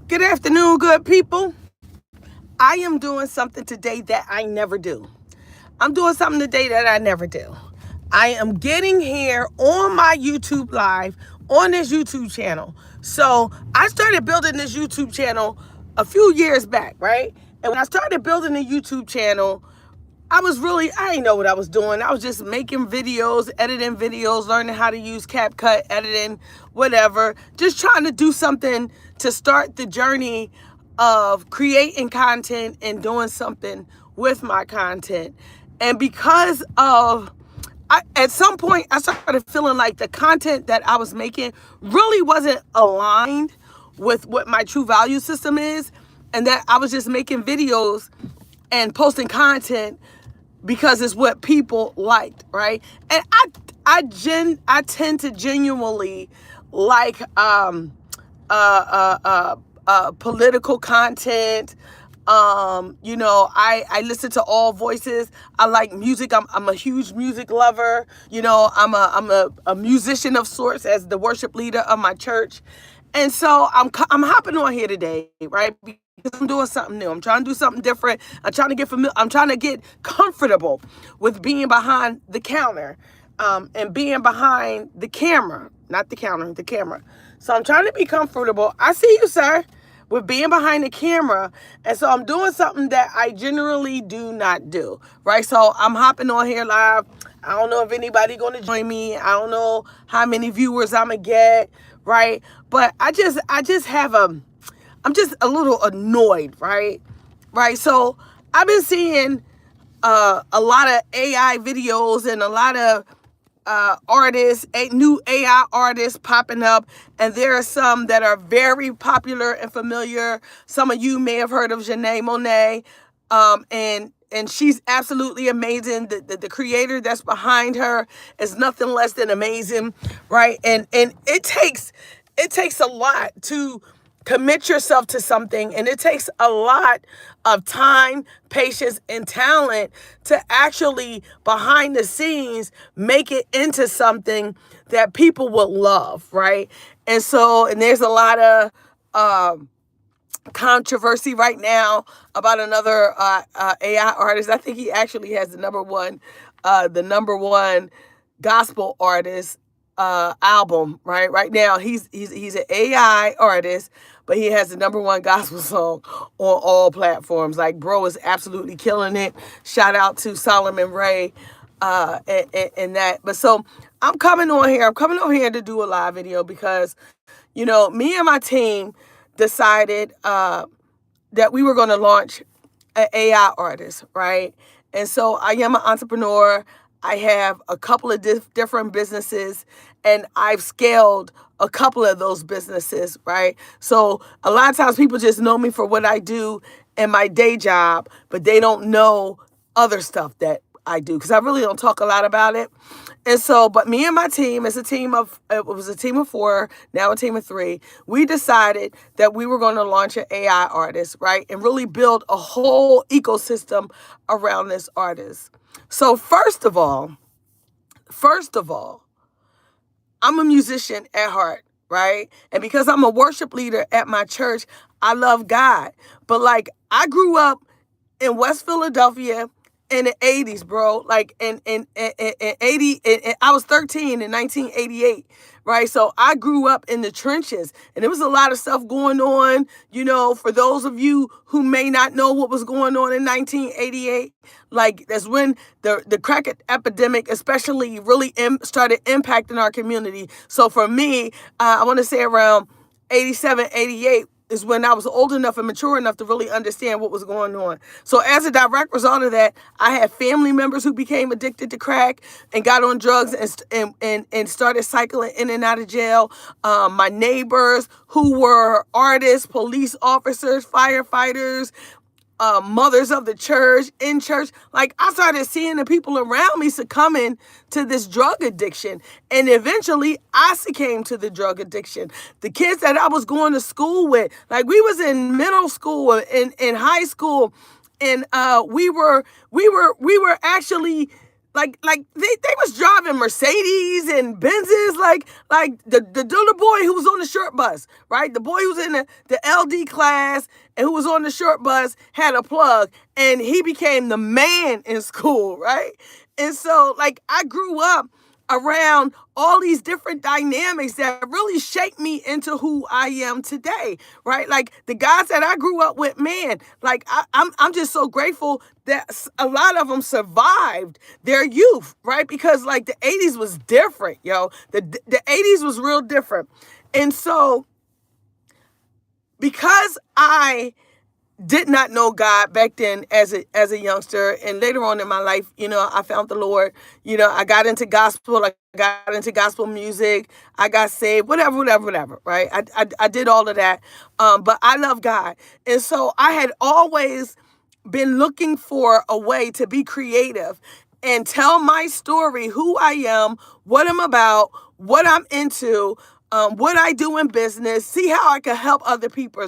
Good afternoon, good people. I am doing something today that I never do. I'm doing something today that I never do. I am getting here on my YouTube live on this YouTube channel. So I started building this YouTube channel a few years back, right? And when I started building the YouTube channel, I didn't know what I was doing. I was just making videos, editing videos, learning how to use CapCut, editing, whatever. Just trying to do something to start the journey of creating content and doing something with my content. And because of, at some point, I started feeling like the content that I was making really wasn't aligned with what my true value system is. And that I was just making videos and posting content because it's what people liked, right? And I tend to genuinely like political content. I listen to all voices. I like music. I'm a huge music lover. I'm a musician of sorts as the worship leader of my church. And so I'm hopping on here today, right? Because I'm doing something new. I'm trying to do something different. I'm trying to get familiar. I'm trying to get comfortable with being behind the counter, and being behind the camera, not the counter, the camera. So I'm trying to be comfortable. I see you, sir, with being behind the camera. And so I'm doing something that I generally do not do, right? So I'm hopping on here live. I don't know if anybody going to join me. I don't know how many viewers I'm going to get, right? But I'm just a little annoyed, right? Right. So I've been seeing a lot of AI videos and a lot of new AI artists popping up, and there are some that are very popular and familiar. Some of you may have heard of Janelle Monáe, and she's absolutely amazing. The creator that's behind her is nothing less than amazing, right? And it takes a lot to commit yourself to something, and it takes a lot of time, patience, and talent to actually behind the scenes make it into something that people will love, right? And there's a lot of controversy right now about another AI artist. I think he actually has the number one gospel artist album, right? Right now, he's an AI artist, but he has the number one gospel song on all platforms. Like, bro is absolutely killing it. Shout out to Solomon Ray, and that. But so I'm coming on here. I'm coming over here to do a live video because, me and my team decided that we were going to launch an AI artist, right? And so I am an entrepreneur. I have a couple of different businesses, and I've scaled a couple of those businesses, right? So a lot of times people just know me for what I do in my day job, but they don't know other stuff that I do because I really don't talk a lot about it. And so, but me and my team, it was a team of 4, now a team of 3. We decided that we were going to launch an AI artist, right? And really build a whole ecosystem around this artist. So first of all, I'm a musician at heart, right? And because I'm a worship leader at my church, I love God. But like, I grew up in West Philadelphia in the 80s, bro. Like in 80, I was 13 in 1988, right? So I grew up in the trenches, and there was a lot of stuff going on, for those of you who may not know what was going on in 1988. Like, that's when the crack epidemic especially really started impacting our community. So for me, I want to say around 87, 88, is when I was old enough and mature enough to really understand what was going on. So as a direct result of that, I had family members who became addicted to crack and got on drugs and started cycling in and out of jail. My neighbors who were artists, police officers, firefighters, mothers of the church, in church. Like, I started seeing the people around me succumbing to this drug addiction. And eventually I succumbed to the drug addiction. The kids that I was going to school with, like, we was in middle school, in high school, and we were actually like they was driving Mercedes and Benzes, like the little boy who was on the short bus, right? The boy who was in the LD class and who was on the short bus had a plug, and he became the man in school, right? And so, like, I grew up around all these different dynamics that really shaped me into who I am today, right? Like the guys that I grew up with, man, like I'm just so grateful that a lot of them survived their youth, right? Because like the 80s was different, yo. The 80s was real different. And so because I did not know God back then as a youngster, and later on in my life, I found the Lord. I got into gospel, I got into gospel music, I got saved, whatever, right? I did all of that, but I love God, and so I had always been looking for a way to be creative and tell my story, who I am, what I'm about, what I'm into, what I do in business, see how I can help other people.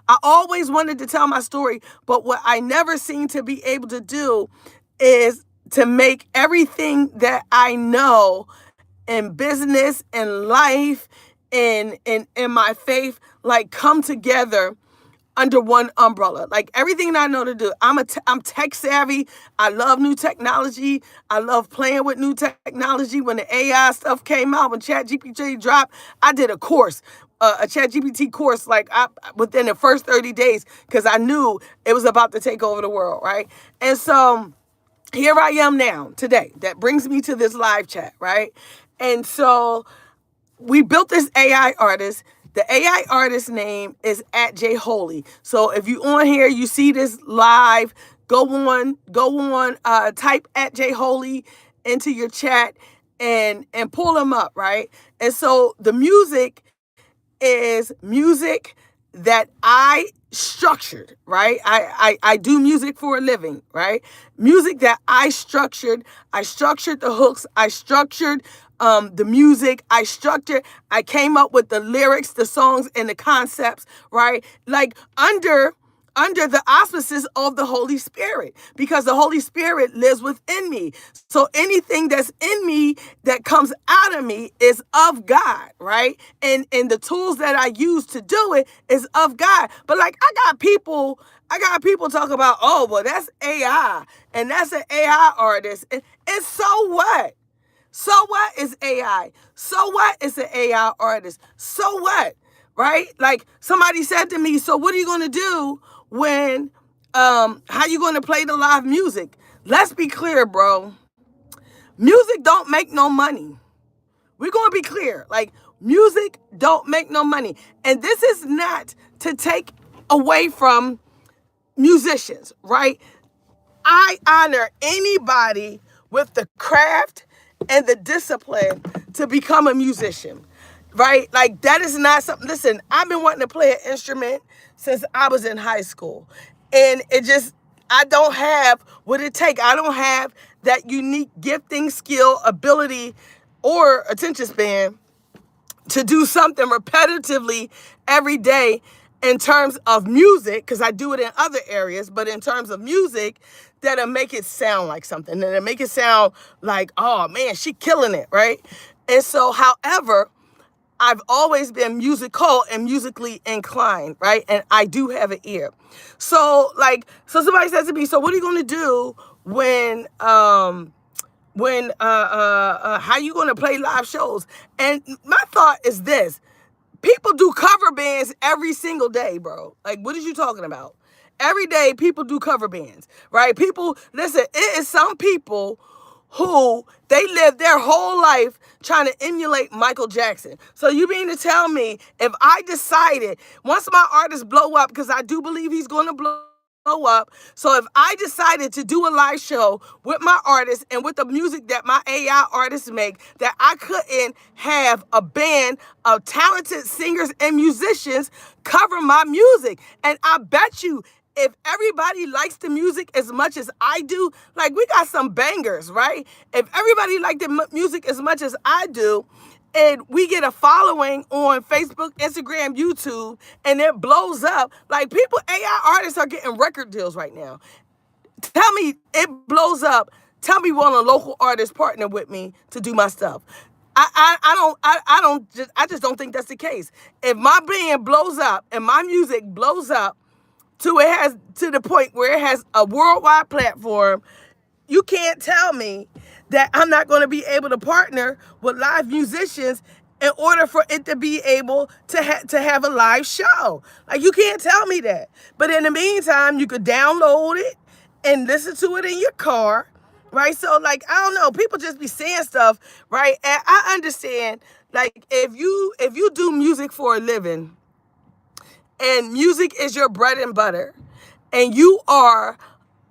I always wanted to tell my story, but what I never seemed to be able to do is to make everything that I know in business and life and in my faith like come together under one umbrella. Like everything that I know to do. I'm tech savvy. I love new technology. I love playing with new technology. When the AI stuff came out, when ChatGPT dropped, I did a course, a ChatGPT course, like within the first 30 days, because I knew it was about to take over the world, right? And so here I am now, today. That brings me to this live chat, right? And so we built this AI artist. The AI artist name is @JHoly. So if you on here, you see this live, go on, type @JHoly into your chat and pull them up, right? And so the music is music that I structured, right? I do music for a living, right? Music that I structured the hooks, I structured the music, I came up with the lyrics, the songs, and the concepts, right? Like under the auspices of the Holy Spirit, because the Holy Spirit lives within me. So anything that's in me that comes out of me is of God, right? And the tools that I use to do it is of God. But like I got people talk about, oh, well, that's AI and that's an AI artist. And so what? So what is AI? So what is an AI artist? So what? Right? Like somebody said to me, so what are you going to do when, how you going to play the live music? Let's be clear, bro. Music don't make no money. We're going to be clear. Like music don't make no money. And this is not to take away from musicians, right? I honor anybody with the craft and the discipline to become a musician, right? Like that is not something, listen, I've been wanting to play an instrument since I was in high school. And I don't have what it takes. I don't have that unique gifting, skill, ability, or attention span to do something repetitively every day in terms of music, because I do it in other areas, but in terms of music, that'll make it sound like something, that'll make it sound like, oh man, she killing it, right? And so, however, I've always been musical and musically inclined, right? And I do have an ear. So somebody says to me, so what are you going to do when how you going to play live shows? And my thought is this: people do cover bands every single day, bro. Like, what is you talking about? Every day people do cover bands, right? People, listen, it is some people who they live their whole life trying to emulate Michael Jackson. So you mean to tell me if I decided, once my artist blow up, because I do believe he's going to blow up. So if I decided to do a live show with my artists and with the music that my AI artists make, that I couldn't have a band of talented singers and musicians cover my music. And I bet you, if everybody likes the music as much as I do, like we got some bangers, right? If everybody liked the music as much as I do, and we get a following on Facebook, Instagram, YouTube, and it blows up, like people, AI artists are getting record deals right now. Tell me it blows up. Tell me, will a local artist partner with me to do my stuff? I just don't think that's the case. If my band blows up and my music blows up to the point where it has a worldwide platform, you can't tell me that I'm not going to be able to partner with live musicians in order for it to be able to have a live show. Like, you can't tell me that. But in the meantime, you could download it and listen to it in your car, right? So, like, I don't know, people just be saying stuff, right? And I understand, like, if you do music for a living and music is your bread and butter, and you are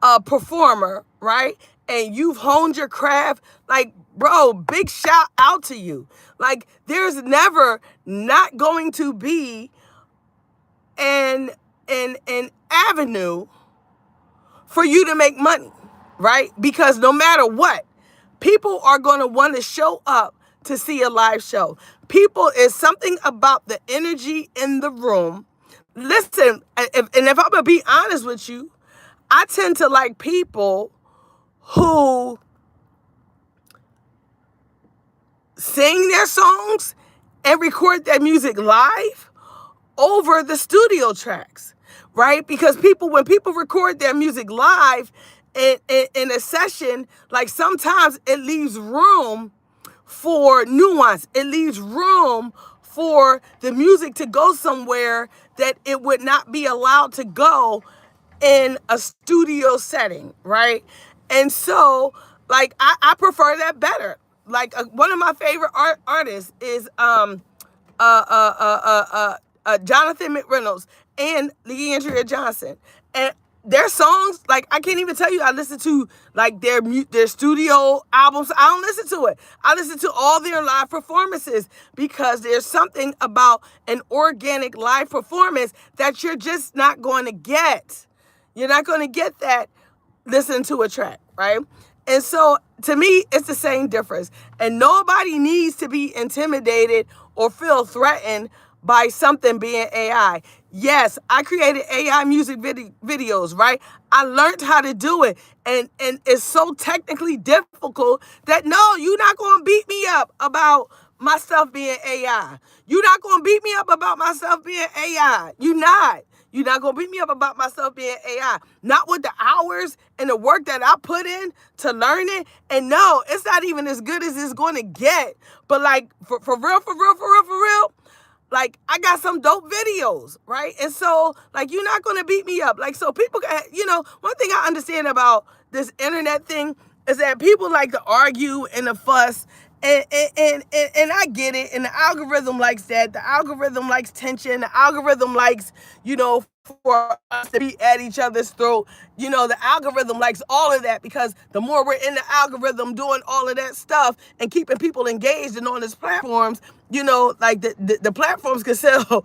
a performer, right? And you've honed your craft, like, bro, big shout out to you. Like, there's never not going to be an avenue for you to make money, right? Because no matter what, people are going to want to show up to see a live show. People, is something about the energy in the room. Listen, if I'm going to be honest with you, I tend to like people who sing their songs and record their music live over the studio tracks, right? Because when people record their music live in a session, like, sometimes it leaves room for nuance. It leaves room for the music to go somewhere that it would not be allowed to go in a studio setting, right? And so, like, I prefer that better. Like, one of my favorite artists is Jonathan McReynolds and Leandria Johnson. And their songs, like, I can't even tell you, I listen to, like, their studio albums. I don't listen to it. I listen to all their live performances, because there's something about an organic live performance that you're just not going to get. You're not going to get that listening to a track, right? And so, to me, it's the same difference. And nobody needs to be intimidated or feel threatened by something being AI. Yes, I created AI music videos, right? I learned how to do it. And it's so technically difficult that, no, you're not going to beat me up about my stuff being AI. You're not going to beat me up about my stuff being AI. You're not. You're not going to beat me up about myself being AI. Not with the hours and the work that I put in to learn it. And no, it's not even as good as it's going to get. But, like, for real, like, I got some dope videos, right? And so, like, you're not going to beat me up. Like, so people, one thing I understand about this internet thing is that people like to argue and to fuss. And I get it. And the algorithm likes that. The algorithm likes tension. The algorithm likes, for us to be at each other's throat. The algorithm likes all of that, because the more we're in the algorithm doing all of that stuff and keeping people engaged and on these platforms, like the platforms can sell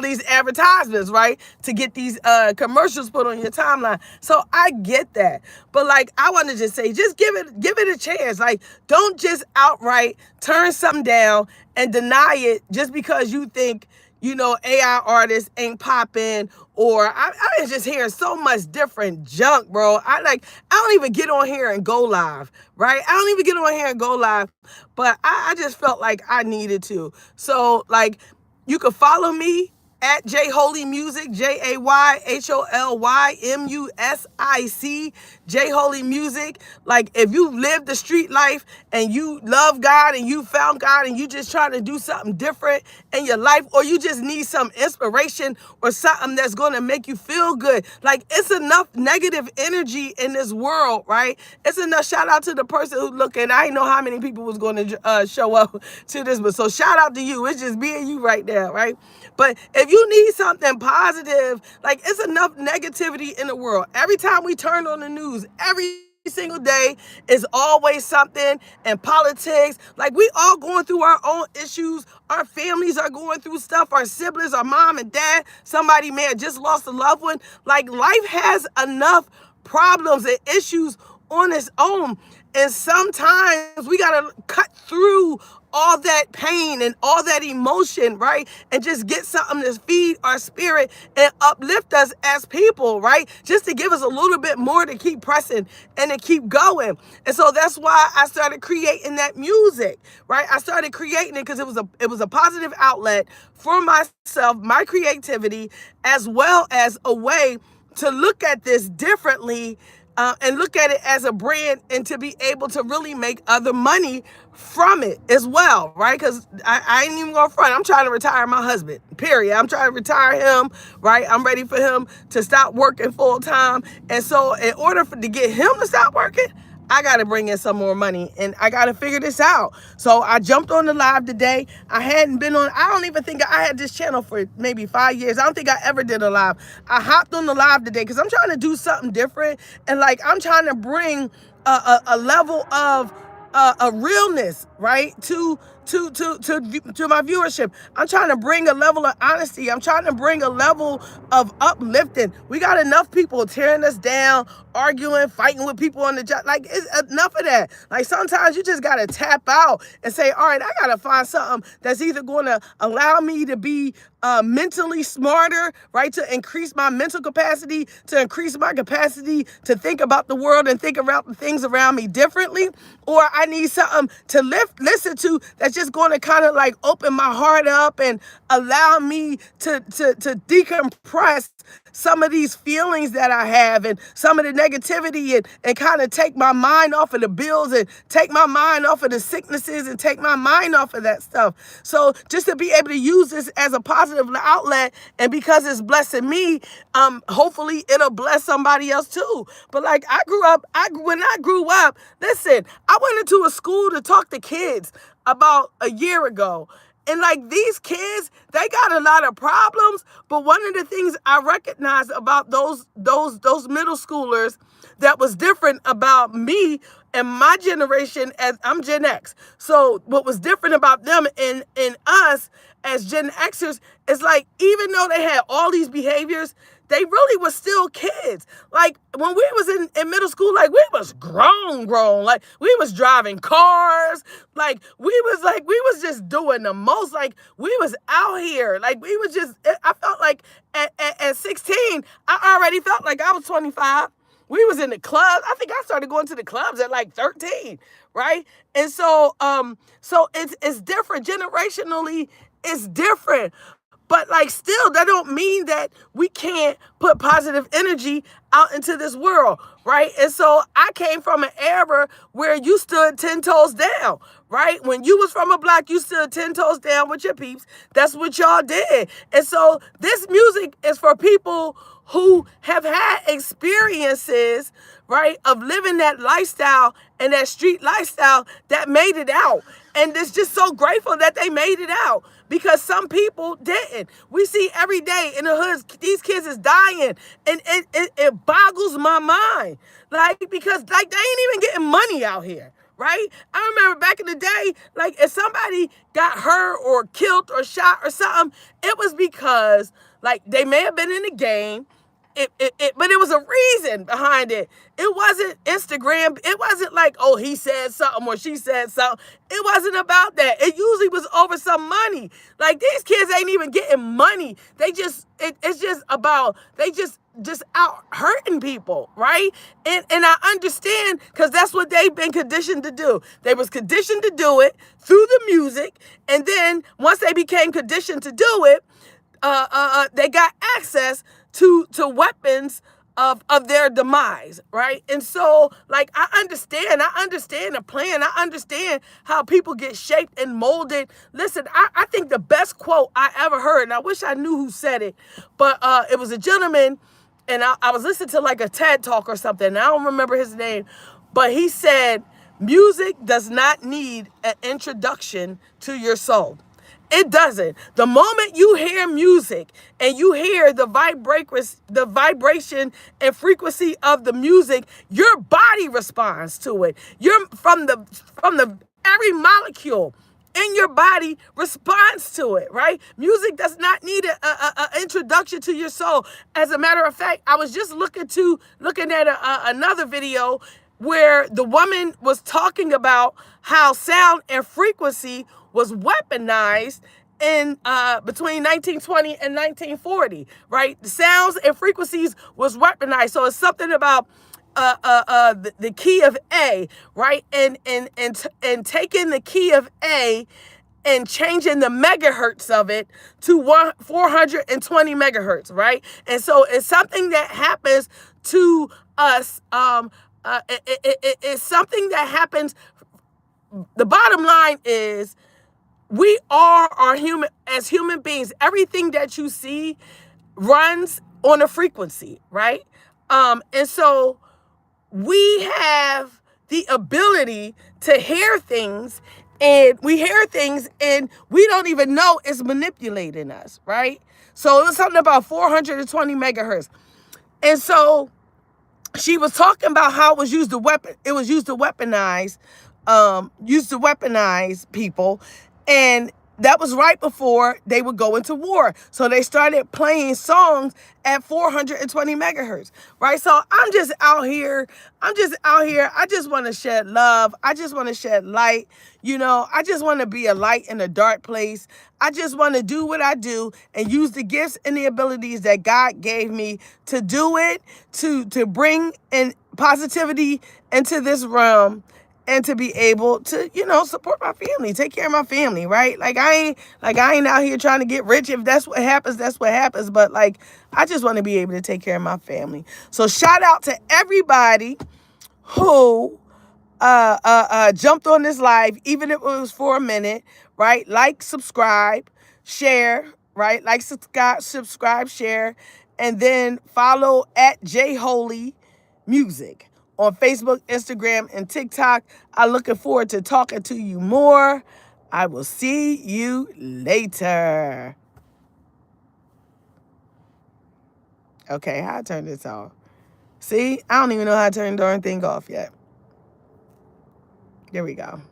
these advertisements, right? To get these commercials put on your timeline. So I get that. But, like, I want to just say, just give it a chance. Like, don't just outright turn something down and deny it just because you think, AI artists ain't popping, or I was just hearing so much different junk, bro. I don't even get on here and go live, right? I don't even get on here and go live, but I just felt like I needed to. So, like, you can follow me at Jayholy Music, JayHolyMusic, Jayholy Music. Like, if you live the street life and you love God and you found God and you just trying to do something different in your life, or you just need some inspiration or something that's going to make you feel good. Like, it's enough negative energy in this world, right? It's enough. Shout out to the person who's looking. I didn't know how many people was going to show up to this, but so shout out to you. It's just me and you right now, right? But if you need something positive, like, it's enough negativity in the world. Every time we turn on the news, every single day is always something in politics. Like, we all going through our own issues. Our families are going through stuff. Our siblings, our mom and dad, somebody may have just lost a loved one. Like, life has enough problems and issues on its own. And sometimes we got to cut through all that pain and all that emotion, right? And just get something to feed our spirit and uplift us as people, right? Just to give us a little bit more to keep pressing and to keep going. And so that's why I started creating that music, right? I started creating it because it was a positive outlet for myself, my creativity, as well as a way to look at this differently, and look at it as a brand, and to be able to really make other money from it as well, right? Because I ain't even gonna front. I'm trying to retire my husband, period. I'm trying to retire him, right? I'm ready for him to stop working full time. And so in order to get him to stop working, I got to bring in some more money, and I got to figure this out. So I jumped on the live today. I hadn't been on, I don't even think I had this channel for maybe 5 years. I don't think I ever did a live. I hopped on the live today because I'm trying to do something different. And like, I'm trying to bring a level of a realness, right, to my viewership. I'm trying to bring a level of honesty. I'm trying to bring a level of uplifting. We got enough people tearing us down, arguing, fighting with people on the job. Like, it's enough of that. Like, sometimes you just got to tap out and say, all right, I got to find something that's either going to allow me to be mentally smarter, right? To increase my mental capacity, to increase my capacity to think about the world and think about the things around me differently. Or I need something to listen to that's just going to kind of like open my heart up and allow me to decompress some of these feelings that I have and some of the negativity, and kind of take my mind off of the bills and take my mind off of the sicknesses and take my mind off of that stuff. So just to be able to use this as a positive outlet, and because it's blessing me, hopefully it'll bless somebody else too. But like, when I grew up, listen, I went into a school to talk to kids about a year ago. And like, these kids, they got a lot of problems. But one of the things I recognized about those middle schoolers that was different about me and my generation, as I'm Gen X. So what was different about them and us as Gen Xers is like, even though they had all these behaviors, they really were still kids. Like, when we was in middle school, like, we was grown. Like, we was driving cars. Like, we was just doing the most. Like, we was out here. Like, we was just, I felt like at 16, I already felt like I was 25. We was in the clubs. I think I started going to the clubs at like 13, right? And so, so it's different. Generationally, it's different. But like, still, that don't mean that we can't put positive energy out into this world, right? And so I came from an era where you stood 10 toes down, right? When you was from a block, you stood 10 toes down with your peeps. That's what y'all did. And so this music is for people who have had experiences, right, of living that lifestyle and that street lifestyle that made it out. And it's just so grateful that they made it out, because some people didn't. We see every day in the hoods, these kids is dying, and it boggles my mind. Like, because like, they ain't even getting money out here, right? I remember back in the day, like, if somebody got hurt or killed or shot or something, it was because like they may have been in the game. But it was a reason behind it. It wasn't Instagram. It wasn't like, oh, he said something or she said something. It wasn't about that. It usually was over some money. Like, these kids ain't even getting money. They just, it's just about, they just out hurting people, right? And I understand, because that's what they've been conditioned to do. They was conditioned to do it through the music. And then once they became conditioned to do it, they got access to weapons of their demise, right? And so, like, I understand the plan. I understand how people get shaped and molded. Listen, I think the best quote I ever heard, and I wish I knew who said it, but it was a gentleman, and I was listening to like a TED Talk or something, and I don't remember his name, but he said, music does not need an introduction to your soul. It doesn't. The moment you hear music and you hear the vibration and frequency of the music, your body responds to it. You're from the every molecule in your body responds to it, right? Music does not need an introduction to your soul. As a matter of fact, I was just looking at another video where the woman was talking about how sound and frequency was weaponized in between 1920 and 1940, right? The sounds and frequencies was weaponized. So it's something about the key of A, right? And taking the key of A and changing the megahertz of it to 420 megahertz, right? And so it's something that happens to us. It's something that happens. The bottom line is we are as human beings. Everything that you see runs on a frequency, right? And so we have the ability to hear things, and we hear things and we don't even know it's manipulating us, right? So it was something about 420 megahertz. And so she was talking about how it was used to weaponize people. And that was right before they would go into war. So they started playing songs at 420 megahertz, right? So I'm just out here. I just want to shed love. I just want to shed light. I just want to be a light in a dark place. I just want to do what I do and use the gifts and the abilities that God gave me to do it, to bring in positivity into this realm, and to be able to, support my family, take care of my family, right? Like I ain't out here trying to get rich. If that's what happens, that's what happens. But I just want to be able to take care of my family. So shout out to everybody who jumped on this live, even if it was for a minute, right? Like, subscribe, share, right? Like, subscribe, share, and then follow at JHoly Music on Facebook, Instagram, and TikTok. I'm looking forward to talking to you more. I will see you later. Okay, how I turn this off? See, I don't even know how to turn the darn thing off yet. There we go.